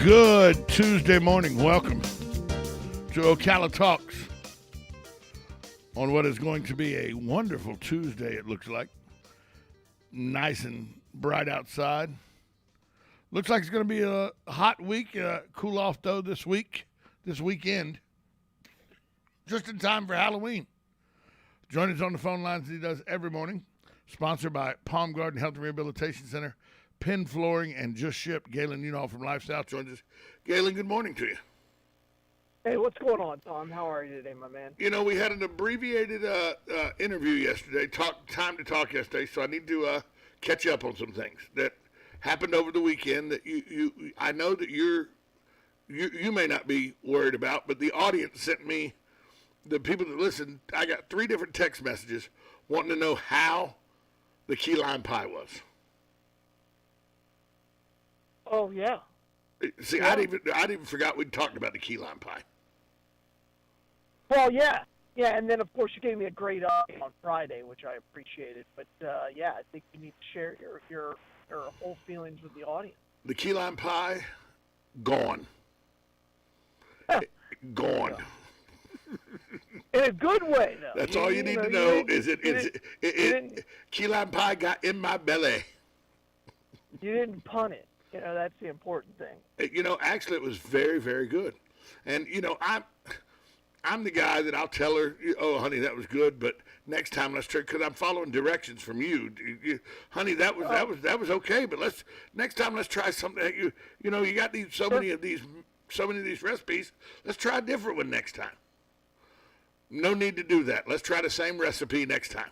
Good Tuesday morning. Welcome to Ocala Talks on what is going to be a wonderful Tuesday, it looks like. Nice and bright outside. Looks like it's going to be a hot week. Cool off, though, this weekend. Just in time for Halloween. Join us on the phone lines as he does every morning. Sponsored by Palm Garden Health and Rehabilitation Center, Penn Flooring, and Just Ship. Galen Unall from Lifestyle joins us. Galen, good morning to you. Hey, what's going on, Tom? How are you today, my man? You know, we had an abbreviated interview yesterday, time to talk yesterday, so I need to catch up on some things that happened over the weekend that I know that you may not be worried about, but the audience sent me, the people that listen, I got 3 different text messages wanting to know how the key lime pie was. Oh, yeah. See, Yeah. I'd even forgot we'd talked about the key lime pie. Well, yeah. Yeah, and then, of course, you gave me a great update on Friday, which I appreciated. But, yeah, I think you need to share your whole feelings with the audience. The key lime pie, gone. Gone. In a good way, though. That's all you need to know is key lime pie got in my belly. You didn't pun it. You know, that's the important thing. You know, actually, it was very, very good. And, you know, I'm the guy that I'll tell her, oh, honey, that was good, but next time let's try, because I'm following directions from you. Honey, that was okay, but next time let's try something that you got so many of these recipes. Let's try a different one next time. No need to do that. Let's try the same recipe next time.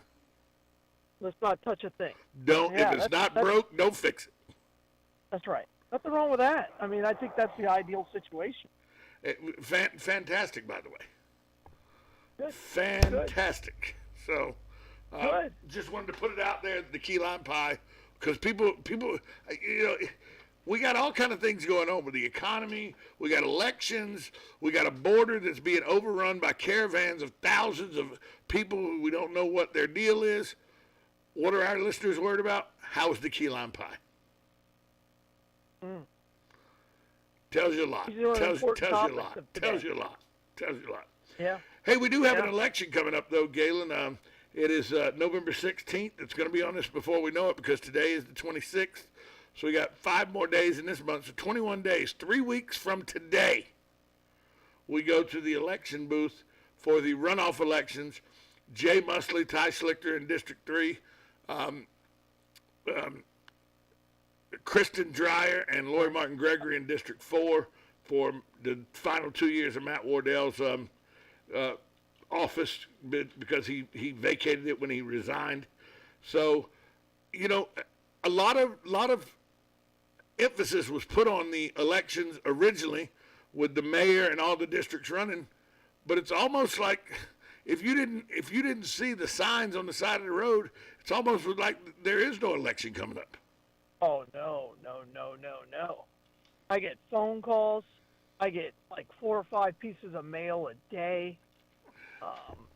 Let's not touch a thing. If it's not broke, don't fix it. That's right. Nothing wrong with that. I mean, I think that's the ideal situation. Fantastic, by the way. Good. Fantastic. Good. So, just wanted to put it out there, the key lime pie, because people, we got all kind of things going on with the economy. We got elections. We got a border that's being overrun by caravans of thousands of people who we don't know what their deal is. What are our listeners worried about? How's the key lime pie? Tells you a lot. Tells you a lot. Yeah. Hey, we do have an election coming up, though, Galen. It is November 16th. It's going to be on us before we know it because today is the 26th. So we got 5 more days in this month, so 21 days. 3 weeks from today, we go to the election booth for the runoff elections. Jay Musley, Ty Schlichter in District 3, Kristen Dreyer and Lori Martin Gregory in District 4 for the final 2 years of Matt Wardell's office because he vacated it when he resigned. So, you know, a lot of emphasis was put on the elections originally with the mayor and all the districts running, but it's almost like if you didn't see the signs on the side of the road, it's almost like there is no election coming up. Oh, no. I get phone calls. I get like 4 or 5 pieces of mail a day,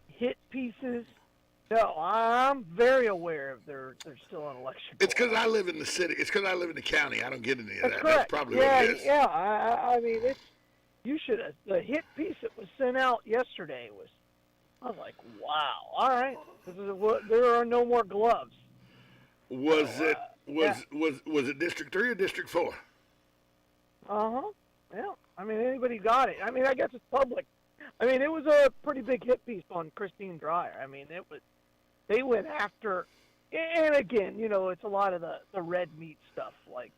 hit pieces. No, I'm very aware of there's still an election. It's because I live in the city. It's because I live in the county. I don't get any of that. Correct. That's probably what it is. Yeah. I mean, you should have. The hit piece that was sent out yesterday was. I was like, wow. All right, there are no more gloves. Was it District 3 or District 4? Yeah. I mean, anybody got it. I mean, I guess it's public. I mean, it was a pretty big hit piece on Christine Dreyer. I mean, they went after, and again, you know, it's a lot of the red meat stuff. Like,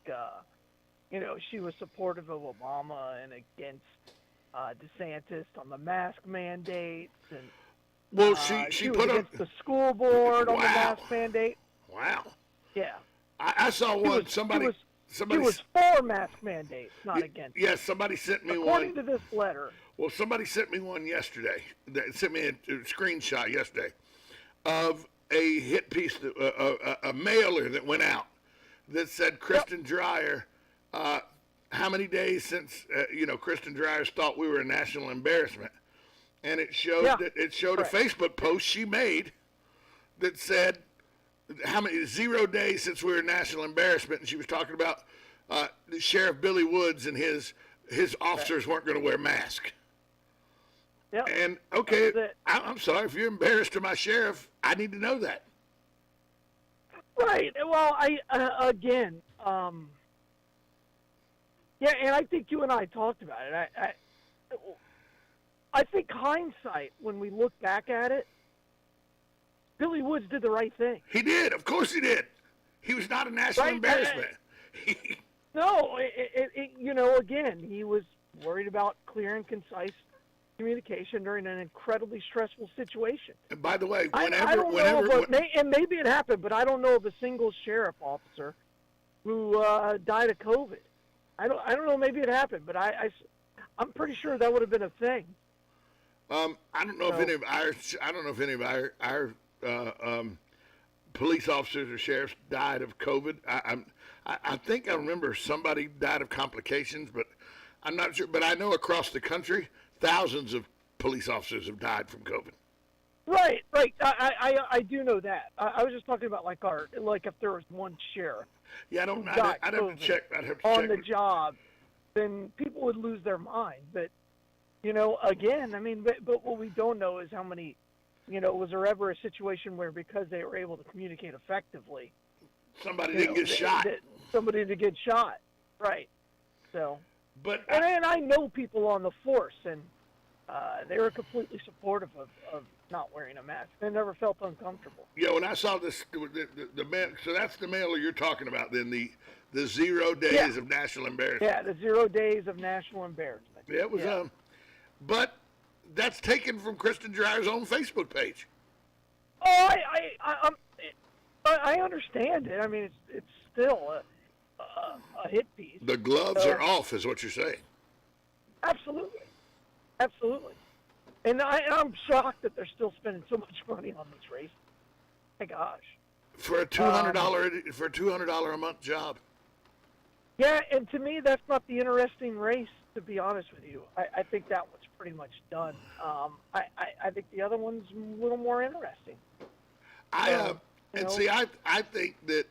you know, she was supportive of Obama and against DeSantis on the mask mandates, and well, she was put against on the school board on the mask mandate. Wow. Yeah. I saw one. Somebody He was for mask mandates, not against. Yes, somebody sent me According one. to this letter. Well, somebody sent me one yesterday. They sent me a screenshot yesterday of a hit piece, a mailer that went out that said Kristen Dreyer. How many days since Kristen Dreyer thought we were a national embarrassment, and it showed a Facebook post she made that said how many 0 days since we were a national embarrassment, and she was talking about Sheriff Billy Woods and his his officers weren't going to wear masks. Yep. And okay, I'm sorry if you're embarrassed to my sheriff. I need to know that. Right. Well, again, yeah, and I think you and I talked about it. I think hindsight, when we look back at it, Billy Woods did the right thing. He did. Of course he did. He was not a national embarrassment. No, again, he was worried about clear and concise communication during an incredibly stressful situation. And by the way, I don't know and maybe it happened, but I don't know of a single sheriff officer who died of COVID. I don't know. Maybe it happened, but I'm pretty sure that would have been a thing. I don't know if any of our police officers or sheriffs died of COVID. I think I remember somebody died of complications, but I'm not sure. But I know across the country, thousands of police officers have died from COVID. Right. I do know that. I was just talking about like if there was one sheriff. Yeah, I'd have to check. On the job, then people would lose their mind. But again, I mean, but what we don't know is how many. Was there ever a situation where because they were able to communicate effectively, somebody didn't get shot? Somebody to get shot, right? So, but and I know people on the force, and they were completely supportive of not wearing a mask. They never felt uncomfortable. Yeah, when I saw this, the man. So that's the mailer you're talking about. Then the 0 days of national embarrassment. Yeah, the 0 days of national embarrassment. Yeah, it was. But that's taken from Kristen Dreyer's own Facebook page. Oh, I understand it. I mean, it's still a hit piece. The gloves are off, is what you're saying. Absolutely. And I'm shocked that they're still spending so much money on this race. My gosh. For a $200 a month job. Yeah, and to me, that's not the interesting race. To be honest with you, I think that one's pretty much done. I think the other one's a little more interesting. I think that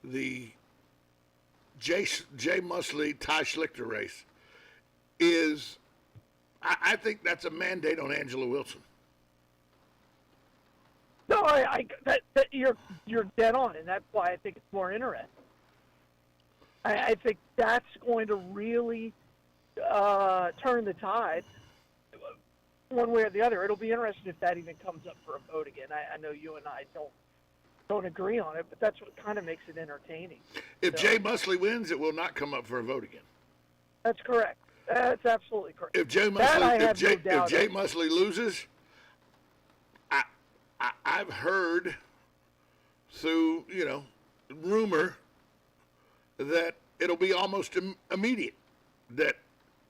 the Jay Musley Ty Schlichter race is, I think that's a mandate on Angela Wilson. No, you're dead on, and that's why I think it's more interesting. I think that's going to really turn the tide one way or the other. It'll be interesting if that even comes up for a vote again. I know you and I don't agree on it, but that's what kind of makes it entertaining. If Jay Musley wins, it will not come up for a vote again. That's correct. That's absolutely correct. If Jay Musley loses, I've heard through rumor that it'll be almost immediate that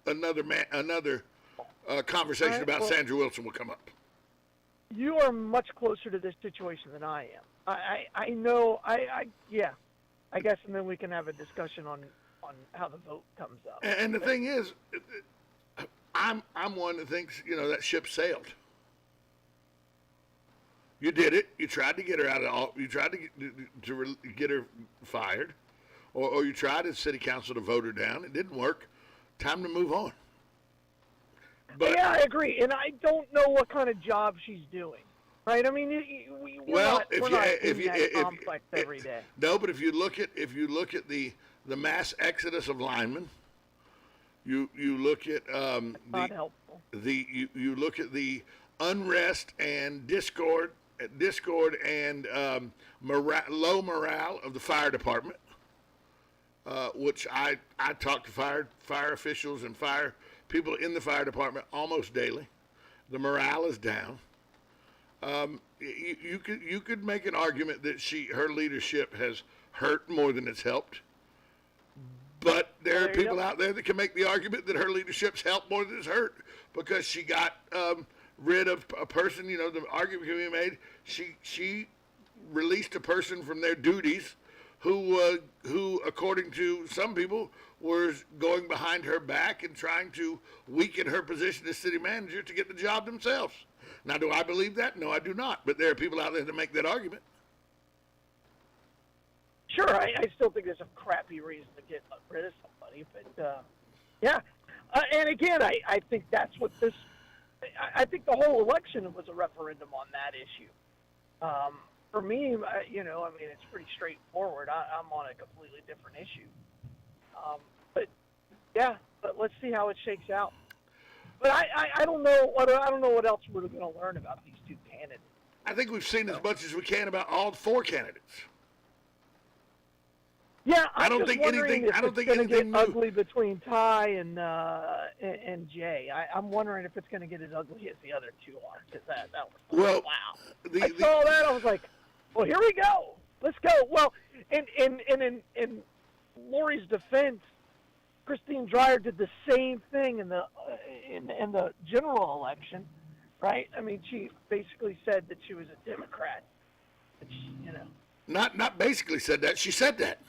another conversation about Sandra Wilson will come up. You are much closer to this situation than I am. I know. I guess, and then we can have a discussion on how the vote comes up. And the thing is, I'm one that thinks that ship sailed. You did it. You tried to get her out of. You tried to get her fired. Or you tried as city council to vote her down. It didn't work. Time to move on. But, yeah, I agree. And I don't know what kind of job she's doing. Right? I mean, we're not in that complex every day. No, but if you look at the mass exodus of linemen, you look at not helpful. You look at the unrest and discord and low morale of the fire department. Which I talk to fire officials and fire people in the fire department almost daily. The morale is down. You could make an argument that her leadership has hurt more than it's helped. But there are people out there that can make the argument that her leadership's helped more than it's hurt because she got rid of a person. The argument can be made. She released a person from their duties who, according to some people, was going behind her back and trying to weaken her position as city manager to get the job themselves. Now, do I believe that? No, I do not. But there are people out there that make that argument. Sure, I still think there's a crappy reason to get rid of somebody, but yeah. And again, I think that's what this. I think the whole election was a referendum on that issue. For me, you know, I mean, it's pretty straightforward. I'm on a completely different issue. But yeah, but let's see how it shakes out. But I don't know what else we're going to learn about these two candidates. I think we've seen as much as we can about all four candidates. Yeah, I don't think anything get ugly between Ty and Jay. I'm wondering if it's going to get as ugly as the other two are. Because that was wow. I saw that. I was like, well, here we go. Let's go. Well, in Lori's defense, Christine Dreyer did the same thing in the general election, right? I mean, she basically said that she was a Democrat. Which, you know. Not basically said that. She said that.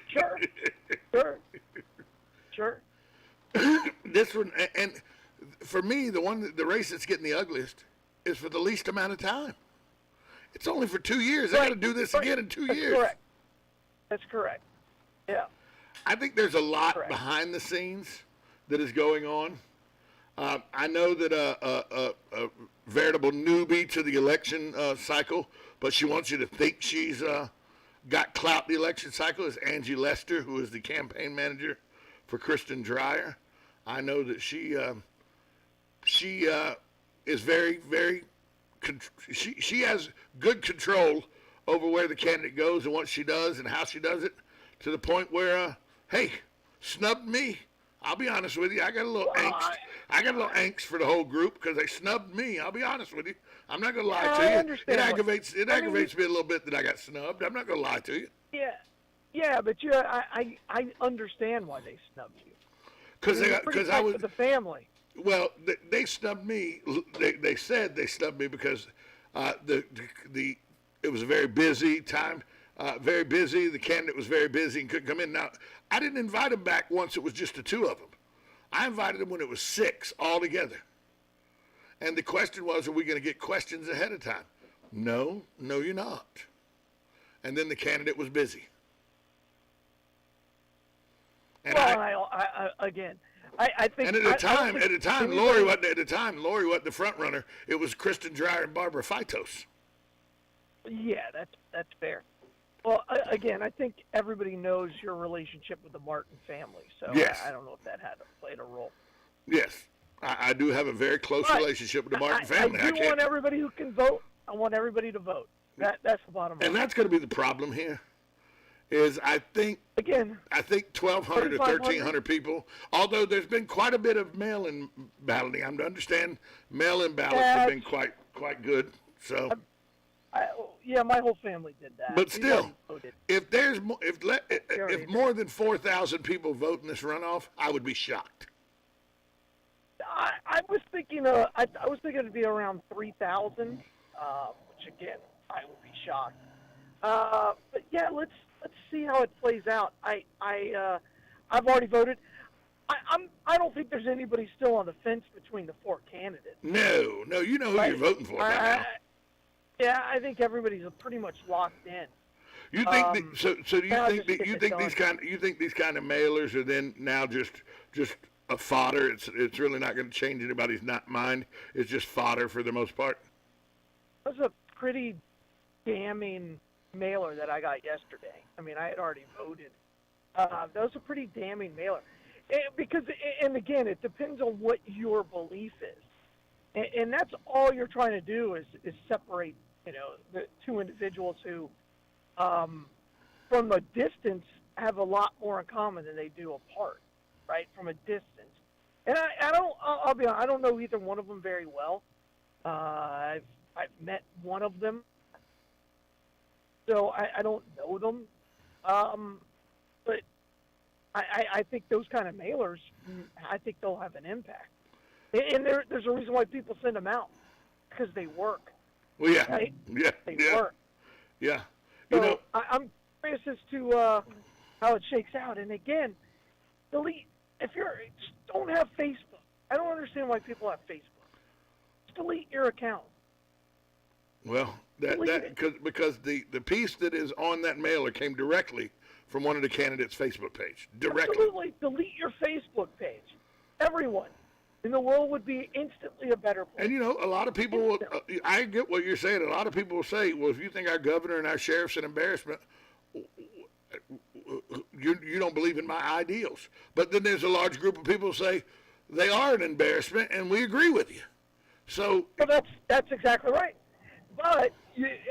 Sure. This one, and for me, the race that's getting the ugliest is for the least amount of time. It's only for 2 years. Right. I got to do this again in 2 years. Correct. That's correct. Yeah. I think there's a lot behind the scenes that is going on. I know that a veritable newbie to the election cycle, but she wants you to think she's got clout the election cycle, is Angie Lester, who is the campaign manager for Kristen Dreyer. I know that she is very, very, she has good control over where the candidate goes and what she does and how she does it, to the point where, hey, snubbed me. I'll be honest with you. I got a little angst. I got a little angst for the whole group because they snubbed me. I'll be honest with you. I'm not going to lie to you. It aggravates me a little bit that I got snubbed. I'm not going to lie to you. Yeah, but I understand why they snubbed you. Because I was with the family. Well, they snubbed me. They said they snubbed me because it was a very busy time. Very busy. The candidate was very busy and couldn't come in. Now, I didn't invite him back once it was just the two of them. I invited him when it was 6 altogether. And the question was, are we going to get questions ahead of time? No, you're not. And then the candidate was busy. And I think. And at the time, Lori wasn't the front runner. It was Kristen Dreyer and Barbara Fitos. Yeah, that's fair. Well, again, I think everybody knows your relationship with the Martin family, so yes. I don't know if that played a role. Yes, I do have a very close relationship with the Martin family. I want everybody who can vote. I want everybody to vote. That's the bottom line. And that's going to be the problem here. Is I think 1,200 or 1,300 people. Although there's been quite a bit of mail-in balloting, I'm to understand mail-in ballots have been quite good. So. Yeah, my whole family did that. But still, if more than 4,000 people vote in this runoff, I would be shocked. I was thinking it'd be around 3,000, which again I would be shocked. But yeah, let's see how it plays out. I've already voted. I don't think there's anybody still on the fence between the four candidates. No, you know who you're voting for by now. Yeah, I think everybody's pretty much locked in. You think do you think these kind of mailers are then now just a fodder? It's really not going to change anybody's mind. It's just fodder for the most part. That was a pretty damning mailer that I got yesterday. I mean, I had already voted. That was a pretty damning mailer, and again, it depends on what your belief is, and that's all you're trying to do is separate. The two individuals who, from a distance, have a lot more in common than they do apart, right? From a distance. And I'll be honest, I don't know either one of them very well. I've met one of them, so I don't know them. But I think those kind of mailers, I think they'll have an impact. And there's a reason why people send them out, because they work. Well, yeah, right? They work. Yeah. So I'm curious as to how it shakes out. And again, don't have Facebook. I don't understand why people have Facebook. Just delete your account. Well, Because the piece that is on that mailer came directly from one of the candidates' Facebook page. Directly. Absolutely. Delete your Facebook page. Everyone in the world would be instantly a better place. And, a lot of people will, I get what you're saying. A lot of people will say, well, if you think our governor and our sheriff's an embarrassment, you don't believe in my ideals. But then there's a large group of people who say they are an embarrassment, and we agree with you. So well, that's exactly right. But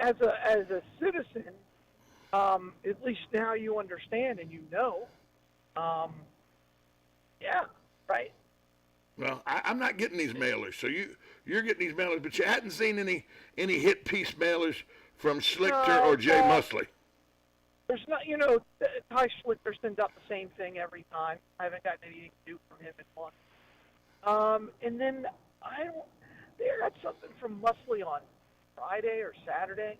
as a citizen, at least now you understand and yeah, right. Well, I'm not getting these mailers, so you're getting these mailers, but you hadn't seen any hit piece mailers from Schlichter or Jay Musley. There's not, Ty Schlichter sends out the same thing every time. I haven't gotten anything new from him in months. And then they got something from Musley on Friday or Saturday.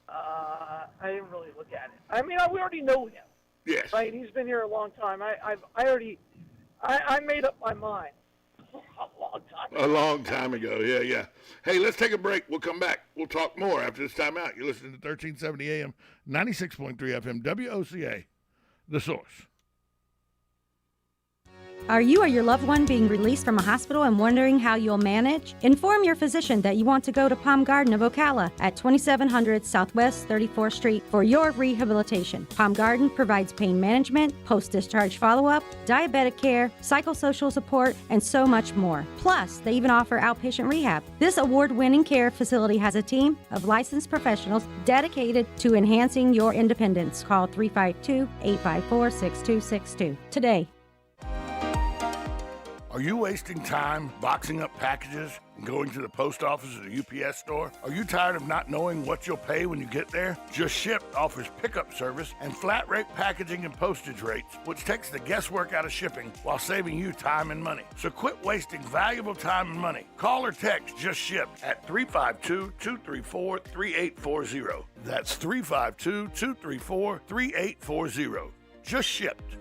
I didn't really look at it. I mean, we already know him. Yes. Right? He's been here a long time. I made up my mind a long time ago. Yeah. Hey, let's take a break. We'll come back. We'll talk more after this time out. You're listening to 1370 AM, 96.3 FM, WOCA, The Source. Are you or your loved one being released from a hospital and wondering how you'll manage? Inform your physician that you want to go to Palm Garden of Ocala at 2700 Southwest 34th Street for your rehabilitation. Palm Garden provides pain management, post-discharge follow-up, diabetic care, psychosocial support, and so much more. Plus, they even offer outpatient rehab. This award-winning care facility has a team of licensed professionals dedicated to enhancing your independence. Call 352-854-6262 today. Are you wasting time boxing up packages and going to the post office or the UPS store? Are you tired of not knowing what you'll pay when you get there? Just Ship offers pickup service and flat rate packaging and postage rates, which takes the guesswork out of shipping while saving you time and money. So quit wasting valuable time and money. Call or text Just Ship at 352-234-3840. That's 352-234-3840. Just Shipped.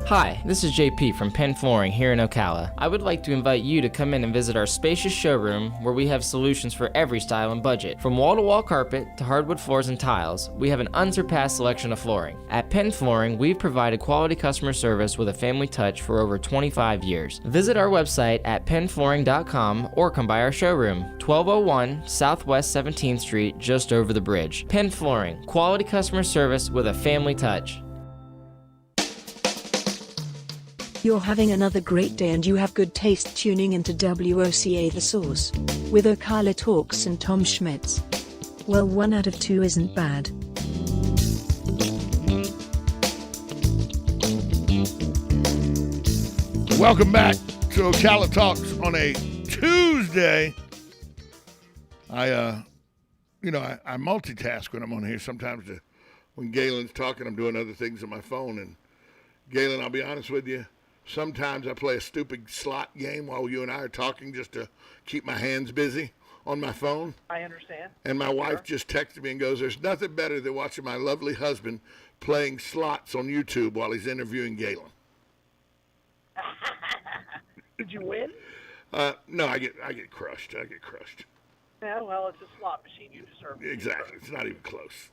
Hi, this is JP from Penn Flooring here in Ocala. I would like to invite you to come in and visit our spacious showroom where we have solutions for every style and budget. From wall-to-wall carpet to hardwood floors and tiles, we have an unsurpassed selection of flooring. At Penn Flooring, we've provided quality customer service with a family touch for over 25 years. Visit our website at pennflooring.com or come by our showroom, 1201 Southwest 17th Street, just over the bridge. Penn Flooring, quality customer service with a family touch. You're having another great day and you have good taste tuning into WOCA The Source with Ocala Talks and Tom Schmitz. Well, 1 out of 2 isn't bad. Welcome back to Ocala Talks on a Tuesday. I multitask when I'm on here. Sometimes when Galen's talking, I'm doing other things on my phone. And Galen, I'll be honest with you, sometimes I play a stupid slot game while you and I are talking just to keep my hands busy on my phone. I understand. And my wife just texted me and goes, there's nothing better than watching my lovely husband playing slots on YouTube while he's interviewing Galen. Did you win? No, I get crushed. Yeah, well, it's a slot machine. You deserve it. Exactly. It's not even close.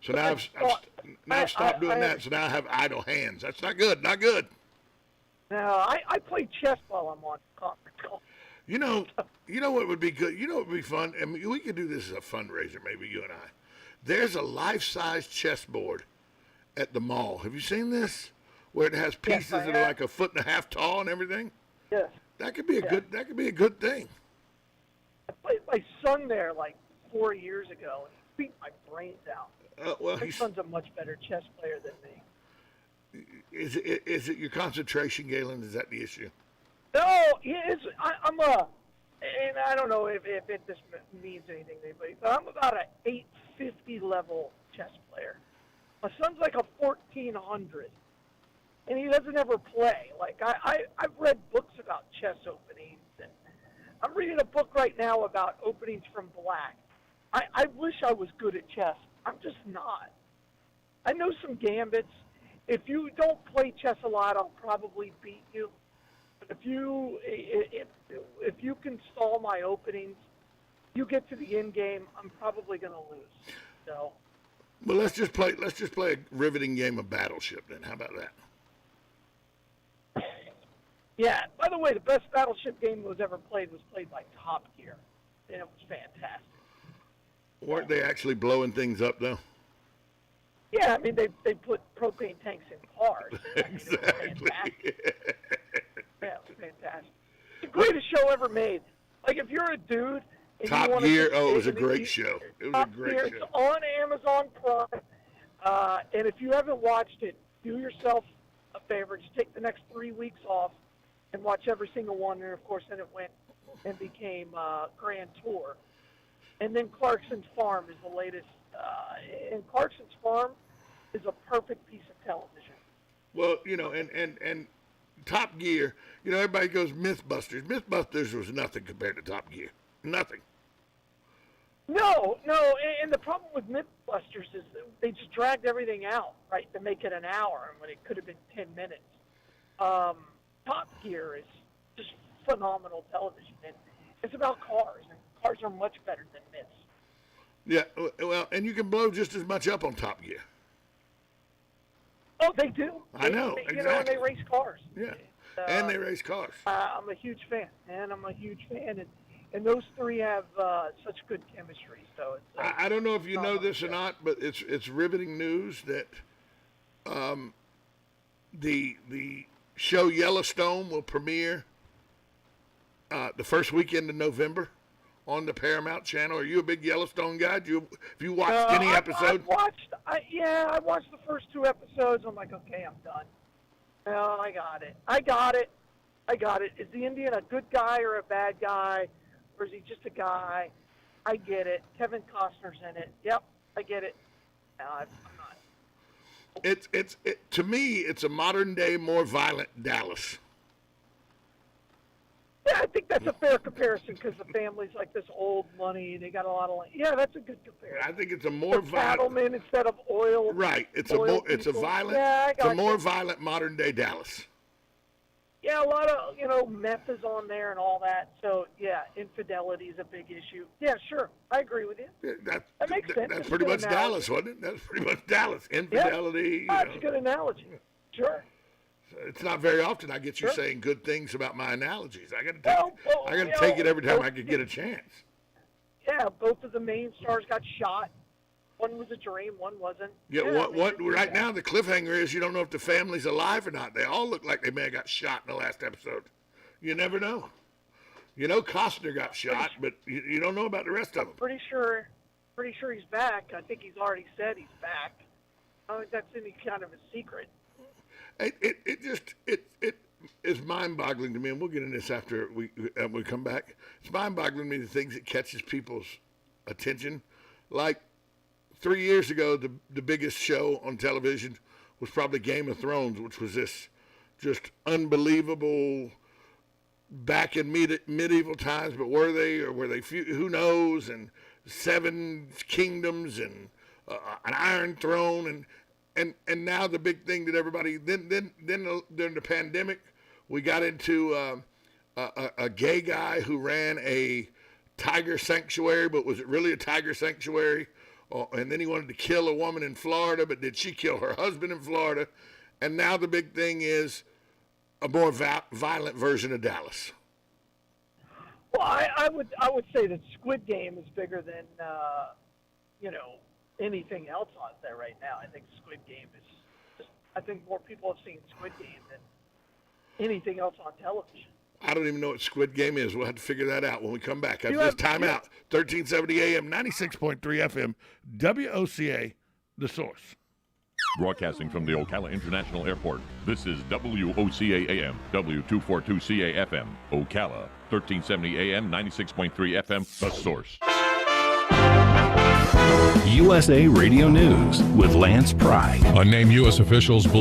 So now I've stopped doing that. So now I have idle hands. That's not good. Not good. No, I play chess while I'm on conference call. You know what would be good? You know what would be fun? I mean, we could do this as a fundraiser, maybe you and I. There's a life-size chessboard at the mall. Have you seen this? Where it has pieces that are like 1.5 feet tall and everything? Yes. That could be a good thing. I played my son there like 4 years ago, and he beat my brains out. My son's a much better chess player than me. Is it your concentration, Galen? Is that the issue? No, and I don't know if this means anything to anybody, but I'm about an 850 level chess player. My son's like a 1400, and he doesn't ever play. Like I've read books about chess openings, and I'm reading a book right now about openings from black. I wish I was good at chess. I'm just not. I know some gambits. If you don't play chess a lot, I'll probably beat you. But if you can stall my openings, you get to the end game, I'm probably going to lose. So. Well, let's just play a riveting game of Battleship then. How about that? Yeah. By the way, the best Battleship game that was ever played was played by Top Gear, and it was fantastic. Weren't they actually blowing things up though? Yeah, I mean they put propane tanks in cars. Exactly. It was fantastic. Yeah, it was fantastic. It's the greatest show ever made. Like if you're a dude. Top Gear, it was a great show. It was a great show. It's on Amazon Prime, and if you haven't watched it, do yourself a favor. Just take the next 3 weeks off and watch every single one. And, of course, then it went and became Grand Tour. And then Clarkson's Farm is the latest. And Clarkson's Farm is a perfect piece of television. Well, and Top Gear, everybody goes Mythbusters. Mythbusters was nothing compared to Top Gear. Nothing. No, and the problem with Mythbusters is that they just dragged everything out, right, to make it an hour when it could have been 10 minutes. Top Gear is just phenomenal television, and it's about cars, and cars are much better than myths. Yeah, well, and you can blow just as much up on Top Gear. Oh, they do. I know, exactly. exactly. And they race cars. Yeah, and they race cars. I'm a huge fan, and those three have such good chemistry. So it's, I don't know if you know this or not, but it's riveting news that the show Yellowstone will premiere the first weekend of November on the Paramount Channel. Are you a big Yellowstone guy? Have you watched any episode? I watched the first 2 episodes. I'm like, okay, I'm done. No, I got it. Is the Indian a good guy or a bad guy? Or is he just a guy? I get it. Kevin Costner's in it. Yep, I get it. No, I'm not. To me, it's a modern day, more violent Dallas. Yeah, I think that's a fair comparison because the family's like this old money. They got a lot of land. Yeah, that's a good comparison. I think it's a more violent. Cattlemen instead of oil. Right. It's a more violent modern day Dallas. Yeah, a lot of, meth is on there and all that. So, yeah, infidelity is a big issue. Yeah, sure. I agree with you. Yeah, that makes sense. That's pretty much Dallas, wasn't it? That's pretty much Dallas. Infidelity. Yeah, that's a good analogy. Sure. It's not very often I get you saying good things about my analogies. I got to take it every time I could get a chance. Yeah, both of the main stars got shot. One was a dream, one wasn't. Yeah, right now the cliffhanger is you don't know if the family's alive or not. They all look like they may have got shot in the last episode. You never know. Costner got shot, but you don't know about the rest of them. Pretty sure he's back. I think he's already said he's back. I don't think that's any kind of a secret. It is mind-boggling to me, and we'll get into this after we come back. It's mind-boggling to me the things that catches people's attention. Like 3 years ago, the biggest show on television was probably Game of Thrones, which was this just unbelievable back in medieval times. But were they few? Who knows? And 7 kingdoms and an Iron Throne and now the big thing that everybody then during the pandemic we got into a gay guy who ran a tiger sanctuary, but was it really a tiger sanctuary? And then he wanted to kill a woman in Florida, but did she kill her husband in Florida? And now the big thing is a more violent version of Dallas. Well, I would say that Squid Game is bigger than anything else on there right now. I think Squid Game is I think more people have seen Squid Game than anything else on television. I don't even know what Squid Game is. We'll have to figure that out when we come back. After this timeout, 1370 AM, 96.3 FM, WOCA, The Source. Broadcasting from the Ocala International Airport, this is WOCA AM, W242CA FM, Ocala, 1370 AM, 96.3 FM, The Source. USA Radio News with Lance Pry. Unnamed U.S. officials